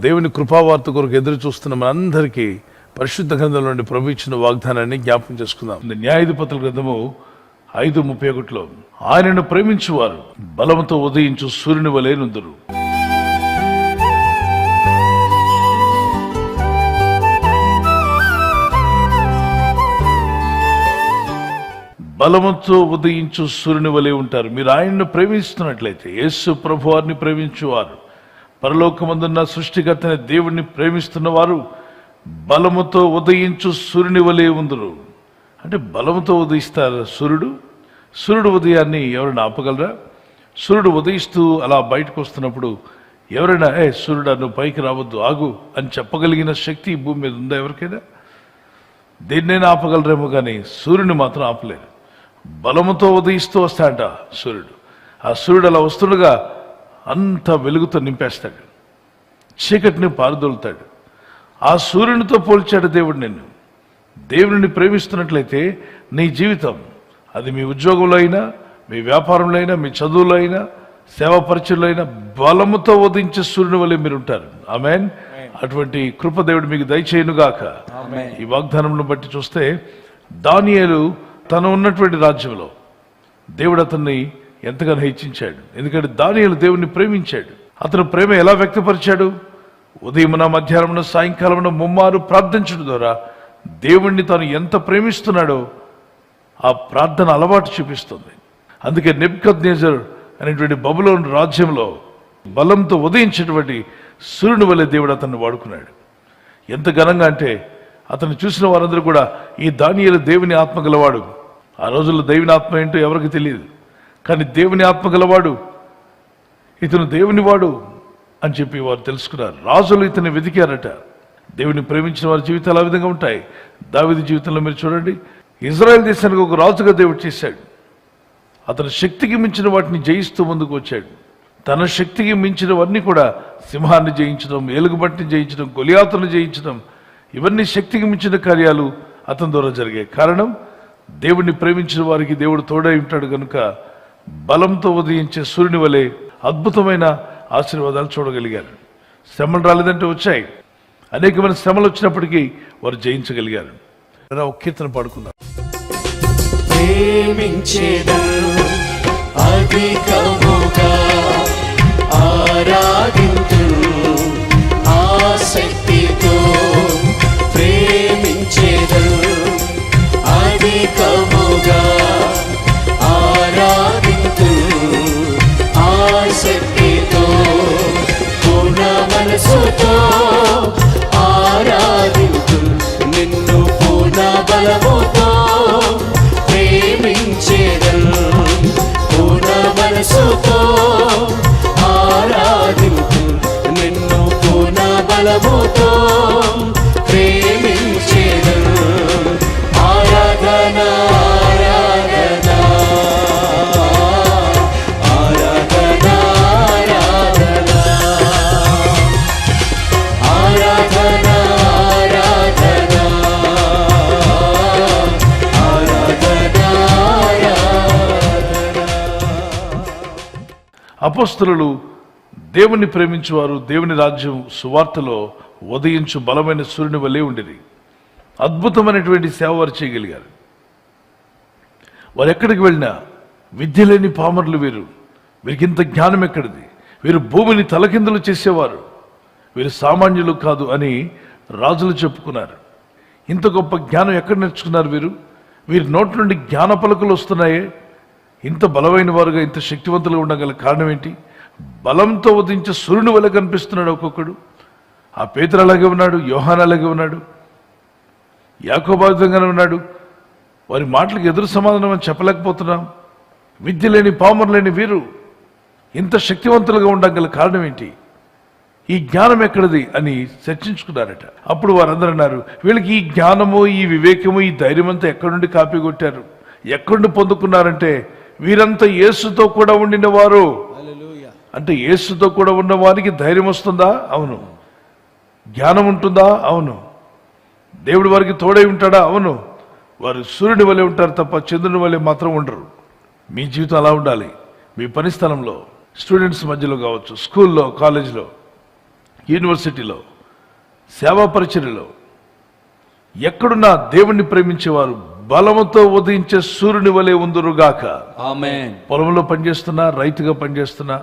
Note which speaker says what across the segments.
Speaker 1: దేవుని కృపావార్త కొరకు ఎదురు చూస్తున్న మనందరికీ పరిశుద్ధ గ్రంథంలో నుండి ప్రభు ఇచ్చిన వాగ్దానాన్ని జ్ఞాపకం చేసుకుందాం. న్యాయాధిపతుల గ్రంథము 5:31 ఆయనను ప్రేమించువారు బలముతో ఉదయించు సూర్యుని వలె నుందురు. బలముతో ఉదయించు సూర్యుని వలె ఉంటారు. మీరు ఆయనను ప్రేమిస్తున్నట్లయితే, యేసు ప్రభు వారిని ప్రేమించువారు, పరలోకమందున్న సృష్టికర్తని దేవుడిని ప్రేమిస్తున్న వారు బలముతో ఉదయించు సూర్యుని వలె ఉందురు. అంటే బలముతో ఉదయిస్తారు సూర్యుడు ఉదయాన్ని ఎవరైనా ఆపగలరా? సూర్యుడు ఉదయిస్తూ అలా బయటకు వస్తున్నప్పుడు ఎవరైనా సూర్యుడు నువ్వు పైకి రావద్దు, ఆగు అని చెప్పగలిగిన శక్తి ఈ భూమి మీద ఉందా ఎవరికైనా? దేన్నైనా ఆపగలరేమో కానీ సూర్యుని మాత్రం ఆపలేరు. బలముతో ఉదయిస్తూ వస్తాడట సూర్యుడు. ఆ సూర్యుడు అలా వస్తుండగా అంత వెలుగుతో నింపేస్తాడు, చీకటిని పారదోలుతాడు. ఆ సూర్యునితో పోల్చాడు దేవుడు నిన్ను. దేవుడిని ప్రేమిస్తున్నట్లయితే నీ జీవితం, అది మీ ఉద్యోగంలో అయినా, మీ వ్యాపారంలో అయినా, మీ చదువులో అయినా, సేవా పరిచయంలో అయినా బలముతో ఉదయించే సూర్యుని వలె మీరు ఉంటారు. ఆమేన్. అటువంటి కృప దేవుడు మీకు దయచేయునుగాక. ఈ వాగ్దానంను బట్టి చూస్తే దానియేలు తను ఉన్నటువంటి రాజ్యంలో దేవుడు అతన్ని ఎంతగానో హెచ్చించాడు. ఎందుకంటే దానియేలు దేవుణ్ణి ప్రేమించాడు. అతను ప్రేమ ఎలా వ్యక్తపరిచాడు? ఉదయమున, మధ్యాహ్నమున, సాయంకాలమున ముమ్మారు ప్రార్థించడం ద్వారా దేవుణ్ణి తాను ఎంత ప్రేమిస్తున్నాడో ఆ ప్రార్థన అలవాటు చూపిస్తుంది. అందుకే నెబుకద్నెజర్ అనేటువంటి బబులోను రాజ్యంలో బలంతో ఉదయించేటువంటి సూర్యుని వలె దేవుడు అతన్ని వాడుకున్నాడు. ఎంత ఘనంగా అంటే అతను చూసిన వారందరూ కూడా ఈ దానియేలు దేవుని ఆత్మ గలవాడు. ఆ రోజుల్లో దేవుని ఆత్మ ఏంటో ఎవరికి తెలియదు, కానీ దేవుని ఆత్మ గలవాడు, ఇతను దేవుని వాడు అని చెప్పి వారు తెలుసుకున్నారు. రాజులు ఇతన్ని వెతికారట. దేవుని ప్రేమించిన వారి జీవితాలు ఆ విధంగా ఉంటాయి. దావీదు జీవితంలో మీరు చూడండి, ఇజ్రాయెల్ దేశానికి ఒక రాజుగా దేవుడు చేశాడు. అతని శక్తికి మించిన వాటిని జయిస్తూ ముందుకు వచ్చాడు. తన శక్తికి మించినవన్నీ కూడా సింహాన్ని జయించడం, ఎలుగుబంటిని జయించడం, గొలియాతును జయించడం, ఇవన్నీ శక్తికి మించిన కార్యాలు అతని ద్వారా జరిగాయి. కారణం, దేవుణ్ణి ప్రేమించిన వారికి దేవుడు తోడై ఉంటాడు కనుక బలంతో ఉదయించే సూర్యుని వలె అద్భుతమైన ఆశీర్వాదాలు చూడగలిగారు. శ్రమలు రాలేదంటే వచ్చాయి. అనేకమైన శ్రమలు వచ్చినప్పటికీ వారు జయించగలిగారు. ఒక కీర్తన పాడుకుందాం.
Speaker 2: ఆసక్తితో ప్రేమించేదను, అధికముగా ఆరాధింతు, ఆసక్తితో పూర్ణ మనసుతో ఆరాధింతు, నిన్ను పూర్ణ బలముతో ప్రేమించేదను, పూర్ణ మనసుతో ఆరాధింతు, నిన్ను పూర్ణ బలముతో ప్రేమించేదను. ఆరాధన ఆరాధన ఆరాధన ఆరాధన ఆరాధన ఆరాధన ఆరాధన.
Speaker 1: అపోస్తలులు దేవుని ప్రేమించువారు దేవుని రాజ్యం సువార్తలో ఉదయించు బలమైన సూర్యుని వలె ఉండేది. అద్భుతమైనటువంటి సేవ వారు చేయగలిగారు. వారు ఎక్కడికి వెళ్ళినా విద్య లేని పామరులు వీరికి ఇంత జ్ఞానం ఎక్కడిది? వీరు భూమిని తలకిందులు చేసేవారు, వీరు సామాన్యులు కాదు అని రాజులు చెప్పుకున్నారు. ఇంత గొప్ప జ్ఞానం ఎక్కడ నేర్చుకున్నారు వీరి నోటి నుండి జ్ఞాన పలుకులు వస్తున్నాయే. ఇంత బలమైన వారుగా, ఇంత శక్తివంతులుగా ఉండగల కారణం ఏంటి? బలంతో ఉదయించే సూర్యుని వలె కనిపిస్తున్నాడు ఒక్కొక్కడు. ఆ పేతురు అలాగే ఉన్నాడు, యోహాను అలాగే ఉన్నాడు, యాకోబు విధంగానే ఉన్నాడు. వారి మాటలకు ఎదురు సమాధానం అని చెప్పలేకపోతున్నాం. విద్య లేని పామరు లేని వీరు ఇంత శక్తివంతులుగా ఉండగల కారణం ఏంటి? ఈ జ్ఞానం ఎక్కడిది అని చర్చించుకున్నారట. అప్పుడు వారందరూ అన్నారు, వీళ్ళకి ఈ జ్ఞానము, ఈ వివేకము, ఈ ధైర్యం అంతా ఎక్కడి నుండి కాపీ కొట్టారు, ఎక్కడి నుండి పొందుకున్నారంటే వీరంతా యేసుతో కూడా ఉండిన వారు. అంటే యేసుతో కూడా ఉన్న వారికి ధైర్యం వస్తుందా? అవును. జ్ఞానం ఉంటుందా? అవును. దేవుడు వారికి తోడై ఉంటాడా? అవును. వారు సూర్యుని వలె ఉంటారు తప్ప చంద్రుని వలె మాత్రం ఉండరు. మీ జీవితం అలా ఉండాలి. మీ పని స్థలంలో, స్టూడెంట్స్ మధ్యలో కావచ్చు, స్కూల్లో, కాలేజ్లో, యూనివర్సిటీలో, సేవా పరిచర్యలో, ఎక్కడున్నా దేవుణ్ణి ప్రేమించేవారు బలముతో ఉదయించే సూర్యుని వలె ఉందురుగాక.
Speaker 2: ఆమేన్.
Speaker 1: పొలంలో పనిచేస్తున్నా, రైతుగా పనిచేస్తున్నా,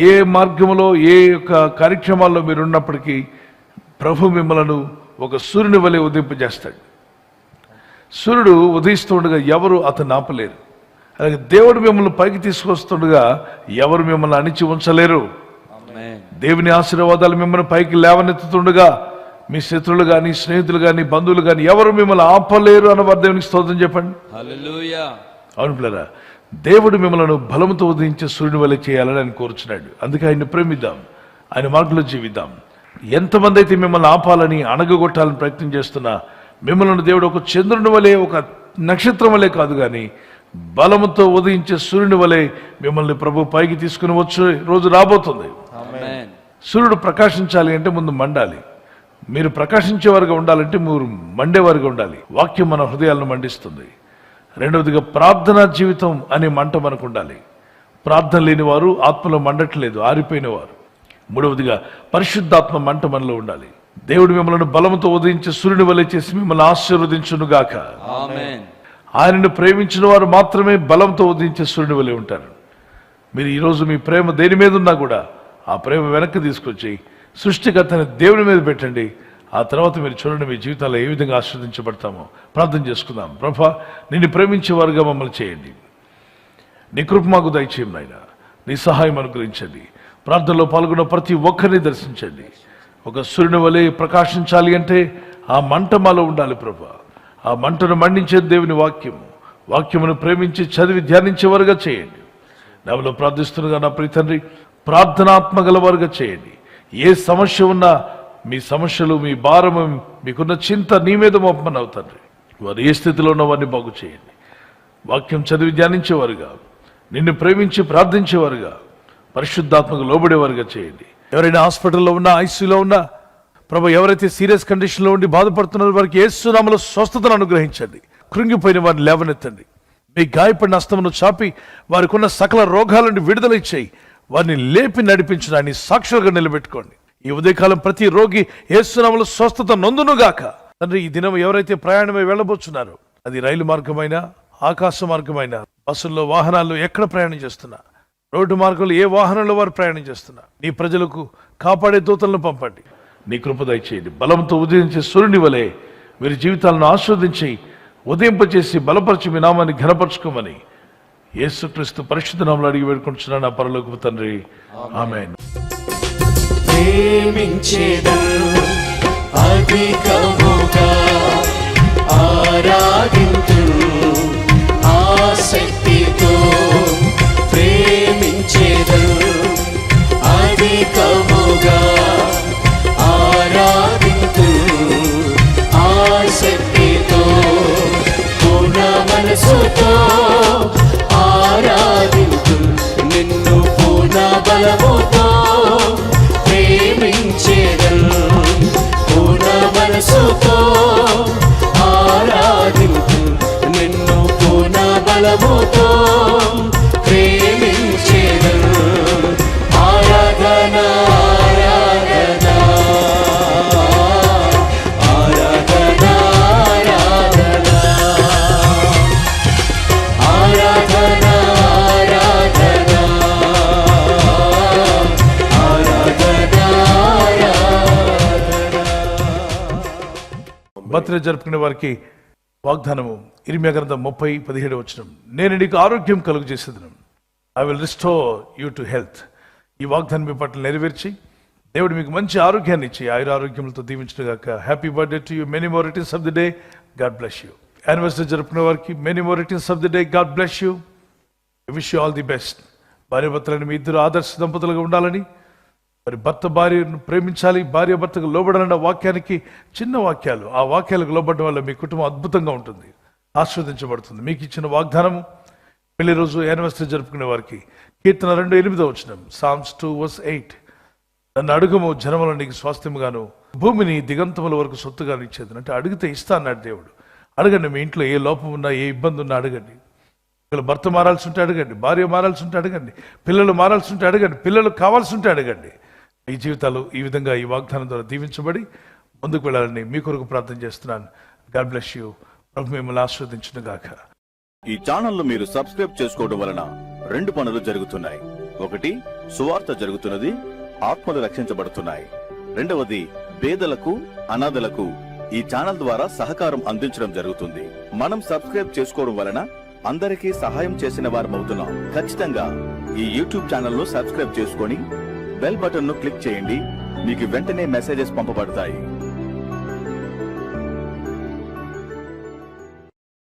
Speaker 1: ఏ మార్గంలో ఏ యొక్క కార్యక్రమాల్లో మీరు ఉన్నప్పటికీ ప్రభు మిమ్మలను ఒక సూర్యుని వలె ఉదయింపజేస్తాడు. సూర్యుడు ఉదయిస్తుండగా ఎవరు అతను ఆపలేరు. అలాగే దేవుడు మిమ్మల్ని పైకి తీసుకొస్తుండగా ఎవరు మిమ్మల్ని అణిచి ఉంచలేరు.
Speaker 2: ఆమేన్.
Speaker 1: దేవుని ఆశీర్వాదాలు మిమ్మల్ని పైకి లేవనెత్తుతుండగా మీ శత్రువులు కానీ, స్నేహితులు కానీ, బంధువులు కానీ ఎవరు మిమ్మల్ని ఆపలేరు అన్నవారు దేవునికి స్తోత్రం చెప్పండి.
Speaker 2: హల్లెలూయా.
Speaker 1: అవును పిల్లరా, దేవుడు మిమ్మల్ని బలముతో ఉదయించే సూర్యుని వలె చేయాలని ఆయన కోరుచున్నాడు. అందుకే ఆయన్ని ప్రేమిద్దాం, ఆయన మార్గంలో జీవిద్దాం. ఎంతమంది అయితే మిమ్మల్ని ఆపాలని, అణగగొట్టాలని ప్రయత్నం చేస్తున్నా, మిమ్మల్ని దేవుడు ఒక చంద్రుని వలె, ఒక నక్షత్రం వలె కాదు కానీ బలముతో ఉదయించే సూర్యుని వలె మిమ్మల్ని ప్రభు పైకి తీసుకుని వచ్చే రోజు రాబోతుంది.
Speaker 2: ఆమేన్.
Speaker 1: సూర్యుడు ప్రకాశించాలి అంటే ముందు మండాలి. మీరు ప్రకాశించేవారుగా ఉండాలంటే మీరు మండేవారుగా ఉండాలి. వాక్యం మన హృదయాలను మండిస్తుంది. రెండవదిగా ప్రార్థనా జీవితం అనే మంట మనకు ఉండాలి. ప్రార్థన లేని వారు ఆత్మలో మండట్లేదు, ఆరిపోయినవారు. మూడవదిగా పరిశుద్ధాత్మ మంట మనలో ఉండాలి. దేవుడు మిమ్మల్ని బలముతో ఉదయించే సూర్యుని వలె చేసి మిమ్మల్ని ఆశీర్వదించునుగాక.
Speaker 2: ఆమేన్.
Speaker 1: ఆయనను ప్రేమించిన వారు మాత్రమే బలంతో ఉదయించే సూర్యుని వలె ఉంటారు. మీరు ఈరోజు మీ ప్రేమ దేని మీద ఉన్నా కూడా ఆ ప్రేమ వెనక్కి తీసుకొచ్చి సృష్టికర్తని దేవుని మీద పెట్టండి. ఆ తర్వాత మీరు చూడండి మీ జీవితాల్లో ఏ విధంగా ఆశీర్వదించబడతామో. ప్రార్థన చేసుకుందాం. ప్రభా, నిన్ను ప్రేమించే వారుగా మమ్మల్ని చేయండి. నీ కృప మాకు దయచేయం నాయన. నీ సహాయం అనుగ్రహించండి. ప్రార్థనలో పాల్గొన్న ప్రతి ఒక్కరిని దర్శించండి. ఒక సూర్యుని వలె ప్రకాశించాలి అంటే ఆ మంట మాలో ఉండాలి ప్రభా. ఆ మంటను మండించే దేవుని వాక్యమును ప్రేమించి చదివి ధ్యానించేవారుగా చేయండి. నామలో ప్రార్థిస్తున్నగా నా ప్రియ తండ్రి, ప్రార్థనాత్మ గలవారుగా చేయండి. ఏ సమస్య ఉన్నా మీ సమస్యలు, మీ భారము, మీకున్న చింత నీ మీద మోపమని అవుతారు. వారు ఏ స్థితిలో ఉన్న వారిని బాగు చేయండి. వాక్యం చదివి ధ్యానించేవారుగా, నిన్ను ప్రేమించి ప్రార్థించేవారుగా, పరిశుద్ధాత్మకు లోబడేవారుగా చేయండి. ఎవరైనా హాస్పిటల్లో ఉన్నా, ఐసీయూలో ఉన్నా ప్రభు, ఎవరైతే సీరియస్ కండిషన్లో ఉండి బాధపడుతున్నారో వారికి యేసు నామములో స్వస్థతను అనుగ్రహించండి. కృంగిపోయిన వారిని లేవనెత్తండి. మీ గాయపడిన హస్తమును చాపి వారికి ఉన్న సకల రోగాల నుండి విడుదల ఇచ్చేయి. వారిని లేపి నడిపించడాన్ని సాక్షులుగా నిలబెట్టుకోండి. ఈ ఉదయకాలం ప్రతి రోగి యేసు నామములో స్వస్థత నొందునుగాక. తండ్రి, ఈ దినం ఎవరైతే ప్రయాణమై వెళ్ళబోతున్నారో, అది రైలు మార్గమైనా, ఆకాశ మార్గమైనా, బస్సుల్లో, వాహనాల్లో ఎక్కడ ప్రయాణం చేస్తున్నా, రోడ్డు మార్గంలో ఏ వాహనంలో వారు ప్రయాణం చేస్తున్నా, నీ ప్రజలకు కాపాడే దూతలను పంపండి. నీ కృప దయచేయండి. బలంతో ఉదయించే సూర్యుని వలె వీరి జీవితాలను ఆస్వాదించి ఉదయింపచేసి బలపరిచి మీ నామాన్ని ఘనపరచుకోమని యేసుక్రీస్తు పరిశుద్ధ నామములో అడిగి వేడుకుంటున్నాను నా పరలోకపు తండ్రి. ఆమేన్.
Speaker 2: ప్రేమించేదను అధికముగా ఆరాధింతును ఆసక్తితో. ప్రేమించేదను అధికముగా ఆరాధింతును ఆసక్తితో. పూర్ణ మనసుతో ఆరాధింతును నిన్ను పూర్ణ బలముతో. ప్రేమించేదను పూర్ణ మనసుతో ఆరాధింతు నిన్ను పూర్ణ బలముతో. ప్రేమించేదను ఆరాధన ఆరాధన ఆరాధన ఆరాధన ఆరాధన
Speaker 1: బర్త్డే జరుపుకునే వారికి వాగ్దానము ఇర్మియా గ్రంథం 30:17 నేను నీకు ఆరోగ్యం కలుగు చేసేదను. I will restore you to health. ఈ వాగ్దానం మీ పట్ల నెరవేర్చి దేవుడు మీకు మంచి ఆరోగ్యాన్ని ఇచ్చి ఆరోగ్యములతో దీవించుగాక. Happy birthday to you. Many more returns of the day. God bless you. Anniversary జరుపుకునే వారికి many more returns of the day. God bless you. I wish you all the best. భార్యాభర్తలని మీ ఇద్దరు ఆదర్శ దంపతులుగా ఉండాలని, మరి భర్త భార్యను ప్రేమించాలి, భార్య భర్తకు లోబడాలన్న వాక్యానికి చిన్న వాక్యాలు, ఆ వాక్యాలకు లోబడడం వల్ల మీ కుటుంబం అద్భుతంగా ఉంటుంది, ఆస్వాదించబడుతుంది. మీకు ఇచ్చిన వాగ్దానము పెళ్లి రోజు యానివర్సరీ జరుపుకునే వారికి కీర్తన 2:8 Psalms 2:8 నన్ను అడుగుము జనములు నీకు స్వాస్థ్యముగాను భూమిని దిగంతముల వరకు సొత్తుగాను ఇచ్చేది. అంటే అడిగితే ఇస్తా అన్నాడు దేవుడు. అడగండి. మీ ఇంట్లో ఏ లోపం ఉన్నా, ఏ ఇబ్బంది ఉన్నా అడగండి. భర్త మారాల్సి ఉంటే అడగండి, భార్య మారాల్సి ఉంటే అడగండి, పిల్లలు మారాల్సి ఉంటే అడగండి, పిల్లలు కావాల్సి ఉంటే అడగండి. ఈ జీవితాలు ఈ విధంగా ఈ వాగ్దానం ద్వారా దీవించబడి ముందుకు వెళ్ళాలని మీ కొరకు ప్రార్థన చేస్తున్నాను. God bless you. ప్రభు మిమ్మల్ని ఆశీర్వదించును గాక.
Speaker 3: ఈ ఛానల్ మీరు సబ్స్క్రైబ్ చేసుకోవడం వలన 2 పనులు జరుగుతున్నాయి. ఒకటి, సువార్త జరుగుతున్నది, ఆత్మలు రక్షించబడుతున్నాయి. రెండవది, పేదలకు అనాథలకు ఈ ఛానల్ ద్వారా సహకారం అందించడం జరుగుతుంది. మనం సబ్స్క్రైబ్ చేసుకోవడం వలన అందరికీ సహాయం చేసిన వారమవుతున్నాం. ఖచ్చితంగా ఈ యూట్యూబ్ ఛానల్ ను సబ్స్క్రైబ్ చేసుకొని బెల్ బటన్ ను క్లిక్ చేయండి. మీకు వెంటనే మెసేజెస్ పంపబడతాయి.